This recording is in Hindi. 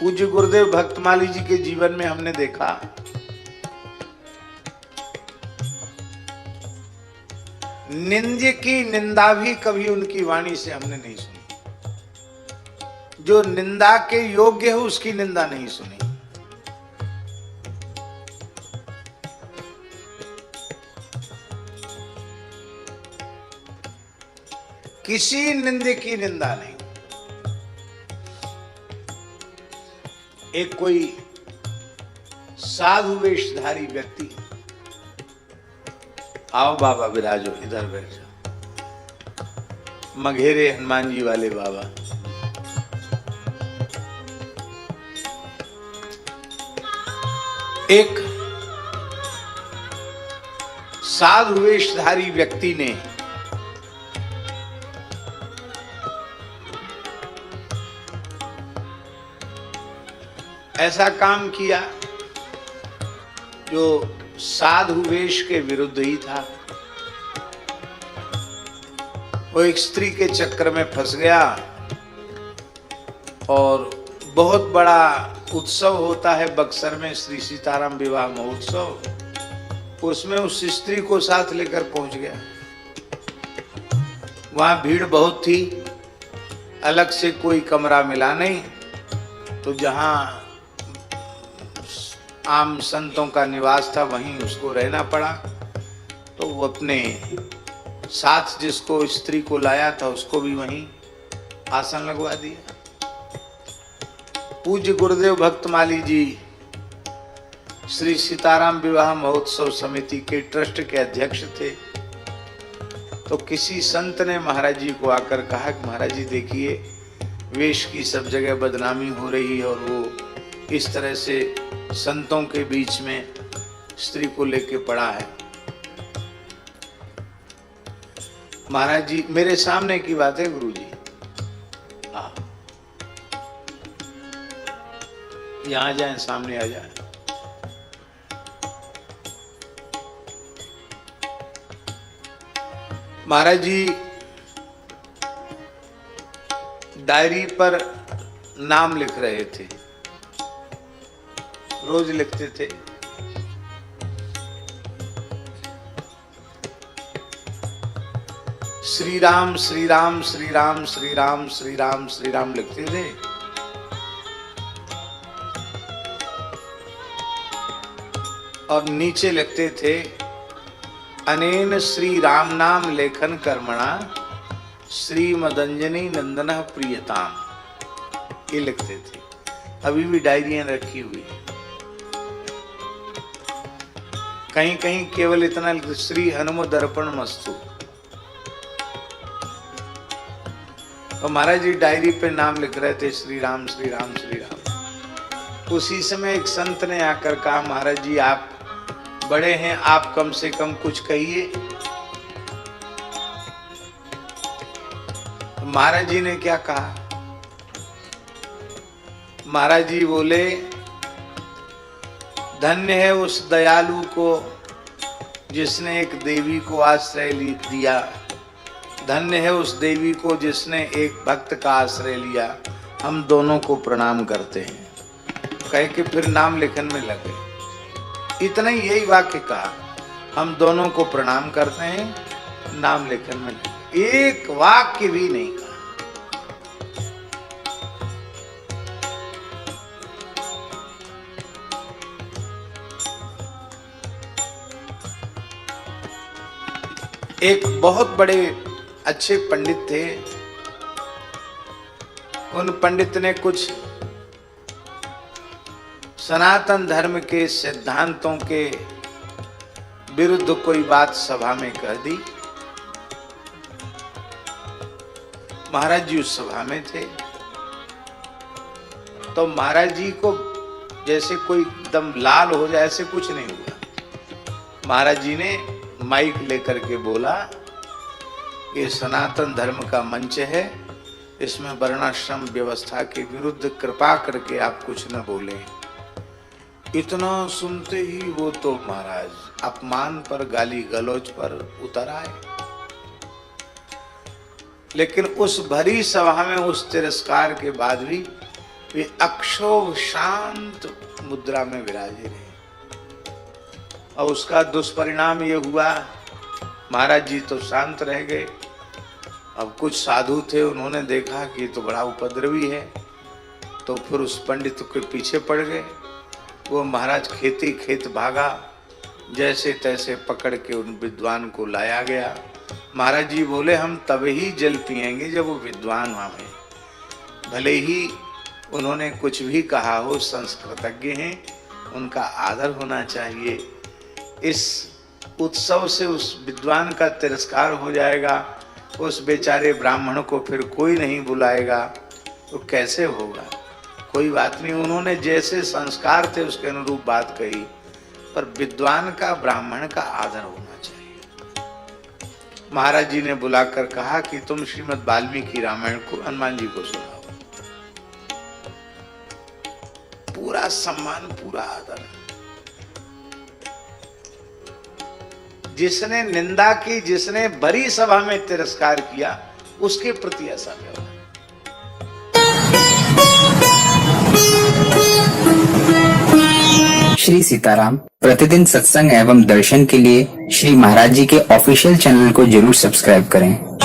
पूज्य गुरुदेव भक्तमाली जी के जीवन में हमने देखा निंद्य की निंदा भी कभी उनकी वाणी से हमने नहीं सुनी। जो निंदा के योग्य है उसकी निंदा नहीं सुनी। किसी निंदे की निंदा नहीं। एक कोई साधु वेशधारी व्यक्ति, आओ बाबा विराजो, इधर बैठ जाओ, मघेरे हनुमान जी वाले बाबा। एक साधु वेशधारी व्यक्ति ने ऐसा काम किया जो साधु वेश के विरुद्ध ही था। वो एक स्त्री के चक्कर में फंस गया और बहुत बड़ा उत्सव होता है बक्सर में, श्री सीताराम विवाह महोत्सव। उसमें उस स्त्री को साथ लेकर पहुंच गया। वहां भीड़ बहुत थी, अलग से कोई कमरा मिला नहीं, तो जहां आम संतों का निवास था वहीं उसको रहना पड़ा। तो वो अपने साथ जिसको स्त्री को लाया था उसको भी वहीं आसन लगवा दिया। पूज्य गुरुदेव भक्तमाली जी श्री सीताराम विवाह महोत्सव समिति के ट्रस्ट के अध्यक्ष थे। तो किसी संत ने महाराज जी को आकर कहा कि महाराज जी देखिए, वेश की सब जगह बदनामी हो रही है और वो इस तरह से संतों के बीच में स्त्री को लेके पड़ा है। महाराज जी, मेरे सामने की बात है गुरु जी, यहां जाएं, सामने आ जाएं। महाराज जी डायरी पर नाम लिख रहे थे, रोज लिखते थे। श्री राम श्री राम श्री राम श्री राम श्री राम श्री राम लिखते थे। और नीचे लिखते थे अनेन श्री राम नाम लेखन कर्मणा श्री मदंजनी नंदन प्रियताम, ये लिखते थे। अभी भी डायरियां रखी हुई, कहीं कहीं केवल इतना श्री हनुम दर्पण मस्तु। तो महाराज जी डायरी पे नाम लिख रहे थे श्री राम श्री राम श्री राम। उसी समय एक संत ने आकर कहा महाराज जी आप बड़े हैं, आप कम से कम कुछ कहिए। महाराज जी ने क्या कहा? महाराज जी बोले धन्य है उस दयालु को जिसने एक देवी को आश्रय दिया, धन्य है उस देवी को जिसने एक भक्त का आश्रय लिया। हम दोनों को प्रणाम करते हैं। कह के फिर नाम लिखन में लगे। इतना ही, यही वाक्य कहा, हम दोनों को प्रणाम करते हैं, नाम लेखन में लगे। एक वाक्य भी नहीं कहा। एक बहुत बड़े अच्छे पंडित थे। उन पंडित ने कुछ सनातन धर्म के सिद्धांतों के विरुद्ध कोई बात सभा में कह दी। महाराज जी उस सभा में थे। तो महाराज जी को जैसे कोई एकदम लाल हो जाए, ऐसे कुछ नहीं हुआ। महाराज जी ने माइक लेकर के बोला ये सनातन धर्म का मंच है, इसमें वर्णाश्रम व्यवस्था के विरुद्ध कृपा करके आप कुछ न बोलें। इतना सुनते ही वो तो महाराज अपमान पर, गाली गलौज पर उतर आए। लेकिन उस भरी सभा में उस तिरस्कार के बाद भी वे अक्षोभ शांत मुद्रा में विराजे रहे। और उसका दुष्परिणाम ये हुआ, महाराज जी तो शांत रह गए। अब कुछ साधु थे, उन्होंने देखा कि ये तो बड़ा उपद्रवी है, तो फिर उस पंडित के पीछे पड़ गए। वो महाराज खेते खेत भागा, जैसे तैसे पकड़ के उन विद्वान को लाया गया। महाराज जी बोले हम तब ही जल पिएंगे जब वो विद्वान हमें, भले ही उन्होंने कुछ भी कहा हो, संस्कृतज्ञ हैं, उनका आदर होना चाहिए। इस उत्सव से उस विद्वान का तिरस्कार हो जाएगा, उस बेचारे ब्राह्मण को फिर कोई नहीं बुलाएगा, तो कैसे होगा। कोई बात नहीं, उन्होंने जैसे संस्कार थे उसके अनुरूप बात कही, पर विद्वान का ब्राह्मण का आदर होना चाहिए। महाराज जी ने बुलाकर कहा कि तुम श्रीमद् वाल्मीकि रामायण को हनुमान जी को सुनाओ। पूरा सम्मान, पूरा आदर। जिसने निंदा की, जिसने बड़ी सभा में तिरस्कार किया, उसके प्रति ऐसा व्यवहार। श्री सीताराम प्रतिदिन सत्संग एवं दर्शन के लिए श्री महाराज जी के ऑफिशियल चैनल को जरूर सब्सक्राइब करें।